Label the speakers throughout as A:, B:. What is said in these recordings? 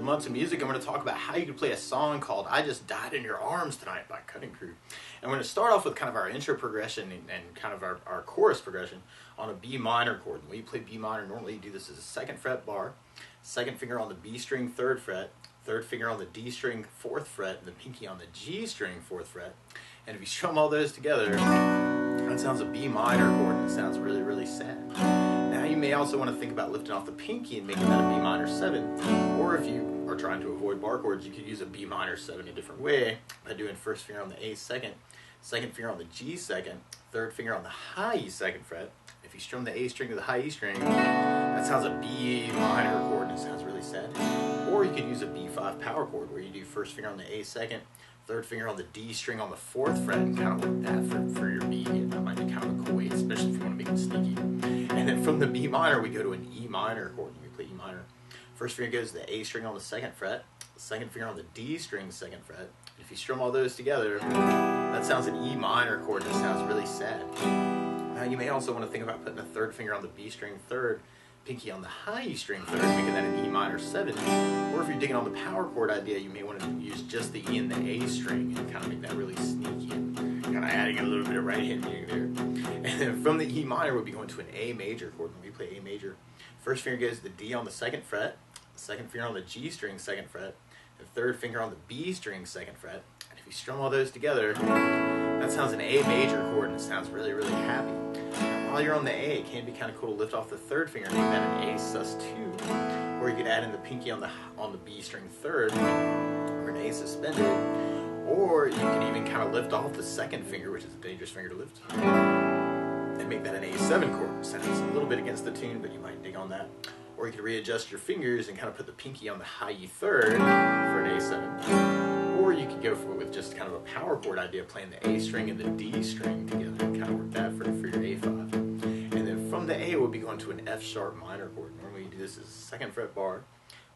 A: months of music, I'm going to talk about how you can play a song called I Just Died in Your Arms Tonight by Cutting Crew. And we're going to start off with kind of our intro progression and kind of our chorus progression on a B minor chord. When you play B minor, normally you do this as a 2nd fret bar, 2nd finger on the B string 3rd fret, 3rd finger on the D string 4th fret, and the pinky on the G string 4th fret. And if you strum all those together, that sounds a B minor chord, and it sounds really, really sad. Now you may also want to think about lifting off the pinky and making that a B minor 7, or if you are trying to avoid bar chords, you could use a B minor 7 a different way by doing 1st finger on the A 2nd, 2nd finger on the G 2nd, 3rd finger on the high E 2nd fret. If you strum the A string to the high E string, that sounds a B minor chord, and it sounds really sad. Or you could use a B5 power chord where you do 1st finger on the A 2nd, 3rd finger on the D string on the 4th fret, and kind of work that for your B. And that might be kind of a cool way, especially if you want to make it sneaky. And then from the B minor, we go to an E minor chord. We play E minor. 1st finger goes to the A string on the 2nd fret, 2nd finger on the D string 2nd fret. And if you strum all those together, that sounds an E minor chord, and it sounds really sad. Now you may also want to think about putting a 3rd finger on the B string 3rd, pinky on the high E string 3rd, making that an E minor 7. Or if you're digging on the power chord idea, you may want to use just the E and the A string and kind of make that really sneaky and kind of adding a little bit of right hand music there. And then from the E minor, we'll be going to an A major chord. When we play A major, 1st finger goes to the D on the 2nd fret, 2nd finger on the G string 2nd fret, and 3rd finger on the B string 2nd fret. And if you strum all those together, that sounds an A major chord, and it sounds really, really happy. Now, while you're on the A, it can be kind of cool to lift off the 3rd finger and make that an A sus2. Or you could add in the pinky on the B string 3rd, or an A suspended. Or you can even kind of lift off the 2nd finger, which is a dangerous finger to lift, and make that an A7 chord. It sounds a little bit against the tune, but you might dig on that. Or you could readjust your fingers and kind of put the pinky on the high E3rd for an A7. Or you could go with just kind of a power chord idea, playing the A string and the D string together and kind of work that for your A5. And then from the A, we'll be going to an F sharp minor chord. Normally you do this as a 2nd fret bar,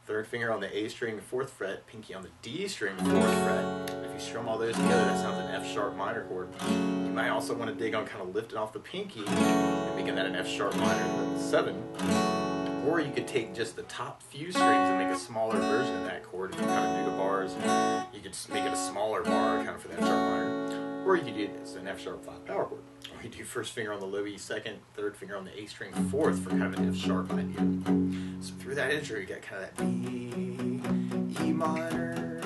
A: 3rd finger on the A string 4th fret, pinky on the D string 4th fret. If you strum all those together, that sounds an F sharp minor chord. You might also want to dig on kind of lifting off the pinky and making that an F sharp minor 7. Or you could take just the top few strings and make a smaller version of that chord. If you kind of do the bars, you could just make it a smaller bar kind of for the F sharp minor. Or you could do it as an F sharp 5 power chord. Or you do 1st finger on the low E 2nd, 3rd finger on the A string 4th for kind of an F sharp idea. So through that intro, you get kind of that B, E minor,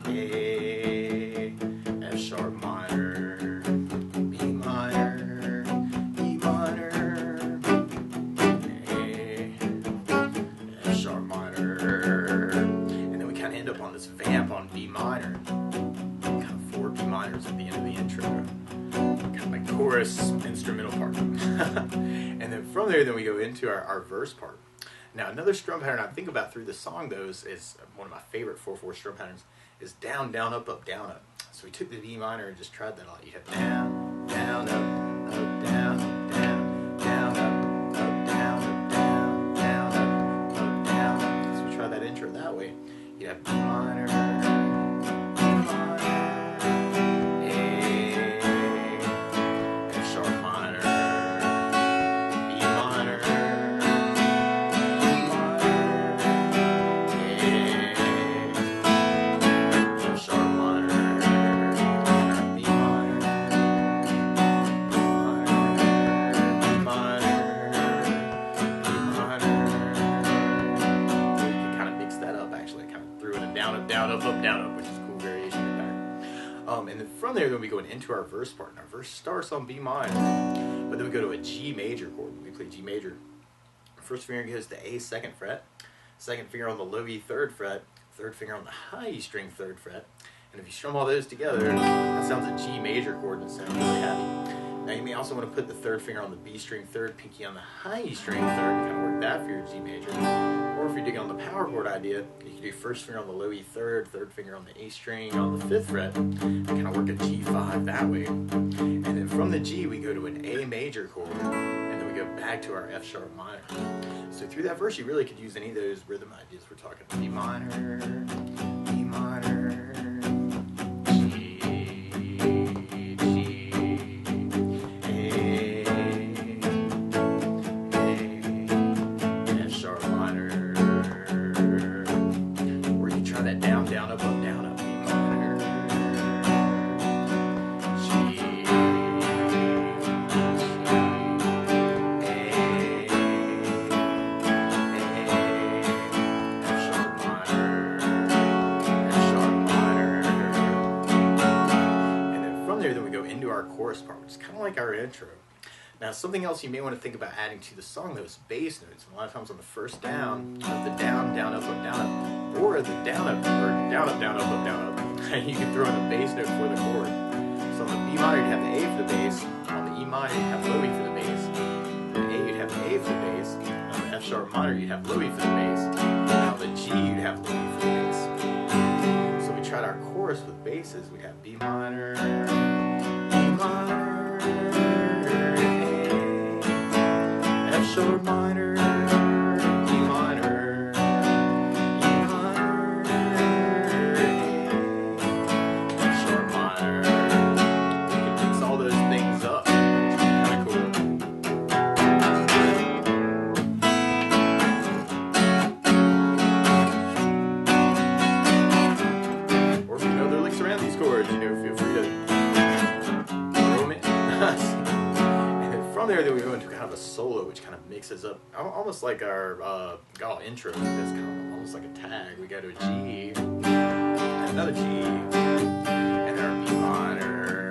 A: A, F sharp minor, B minor, E minor, A, F sharp minor, and then we kind of end up on this vamp on B minor, kind of 4 B minors at the end of the intro, kind of like chorus instrumental part. And then from there, then we go into our verse part. Now, another strum pattern I think about through the song, though, is one of my favorite 4/4 strum patterns, is down, down, up, up, down, up. So we took the B minor and just tried that a lot. You have down, down, up, up, down, down, down, up, up, down, up, down, down, up, up, down, up. So we try that intro that way. You have B minor, down, up, which is a cool variation of that. And then from there, then we go into our verse part. And our verse starts on B minor, but then we go to a G major chord. We play G major. 1st finger goes to A 2nd fret, 2nd finger on the low E 3rd fret, 3rd finger on the high E string 3rd fret. And if you strum all those together, that sounds a G major chord, and it sounds really happy. Now you may also want to put the 3rd finger on the B string 3rd, pinky on the high E string 3rd, and kind of work that for your G major. Or if you're digging on the power chord idea, you can do 1st finger on the low E 3rd, 3rd finger on the A string on the 5th fret, and kind of work a G5 that way. And then from the G, we go to an A major chord, and then we go back to our F sharp minor. So through that verse, you really could use any of those rhythm ideas. We're talking B minor, E minor, Now, something else you may want to think about adding to the song, though, is bass notes. And a lot of times on the first down, you have the down, down, up, or the down, up, or down, up, down, up, down, up. And you can throw in a bass note for the chord. So on the B minor, you'd have the A for the bass. On the E minor, you'd have low E for the bass. On the A, you'd have the A for the bass. On the F sharp minor, you'd have low E for the bass. And on the G, you'd have low E for the bass. So we tried our chorus with basses. We'd have B minor, E minor, A, F sharp minor, E minor, E minor, A, F sharp minor. We can mix all those things up. Kind of cool. Or if you know the licks around these chords, you know, feel free to roam it. And then from there, then we go into kind of a solo, which kind of mixes up, almost like our intro. That's kind of almost like a tag. We go to a G, and another G, and then our B minor,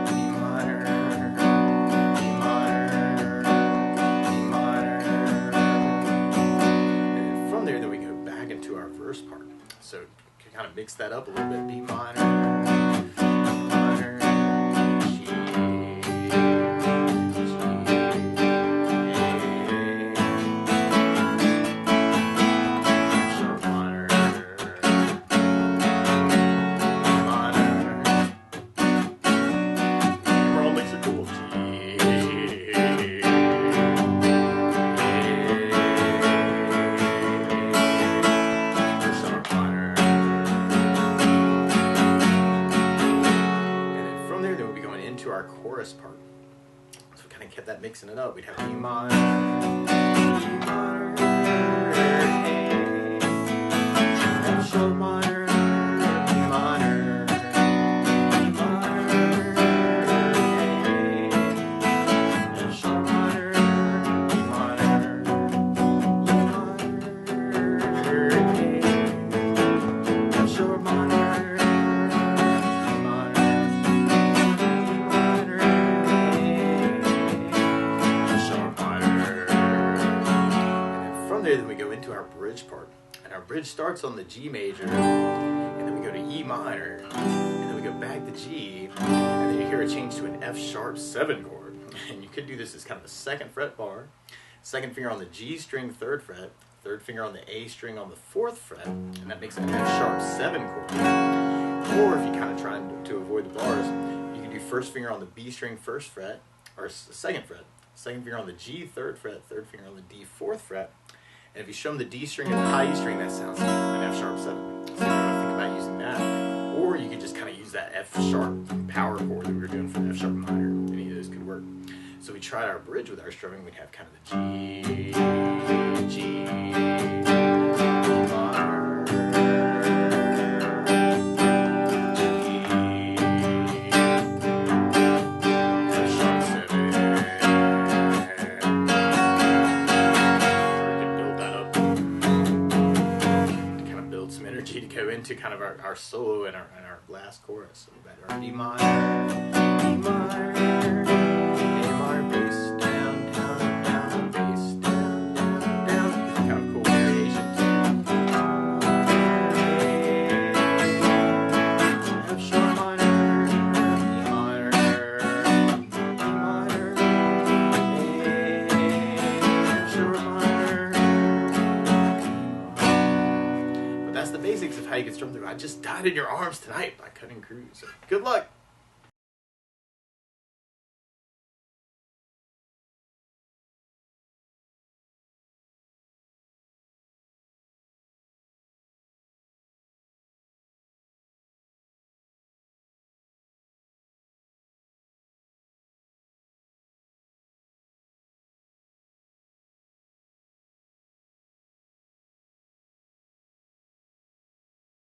A: B minor, B minor, B minor. And then from there, then we go back into our verse part. So you can kind of mix that up a little bit. B minor, B minor, G, G, A, sharp minor, B minor. We're all mixing cool. G, sharp minor. And then from there, then we'll be going into our chorus part. So we kind of kept that mixing it up. We'd have B minor, E minor, A, F sharp minor, B minor, E minor, A, F sharp minor, B minor, E minor, A, F sharp minor, B minor, E minor, A, sharp minor. And then from there, then we go into our bridge part. And our bridge starts on the G major, and then we go to E minor, and then we go back to G, and then you hear a change to an F sharp 7 chord. And you could do this as kind of a second fret bar, second finger on the G string, third fret, third finger on the A string on the fourth fret, and that makes an F sharp 7 chord. Or if you kind of try to avoid the bars, you can do first finger on the B string, first fret, or second fret, second finger on the G, third fret, third finger on the D, fourth fret. And if you show them the D string and the high E string, that sounds like an F sharp 7. So you want to think about using that. Or you could just kind of use that F sharp power chord that we were doing for the F sharp minor. Any of those could work. So we tried our bridge with our strumming. We'd have kind of the G, G, E minor, G, F sharp 7. Some energy to go into kind of our solo and our last chorus. So we've got our B minor, E minor, A minor, bass down, down, down, bass down, down, down. Kind of cool variations. F sharp minor, E minor, E minor, A, F sharp minor. That's the basics of how you can strum through I Just Died in Your Arms Tonight by Cutting Crew. So good luck.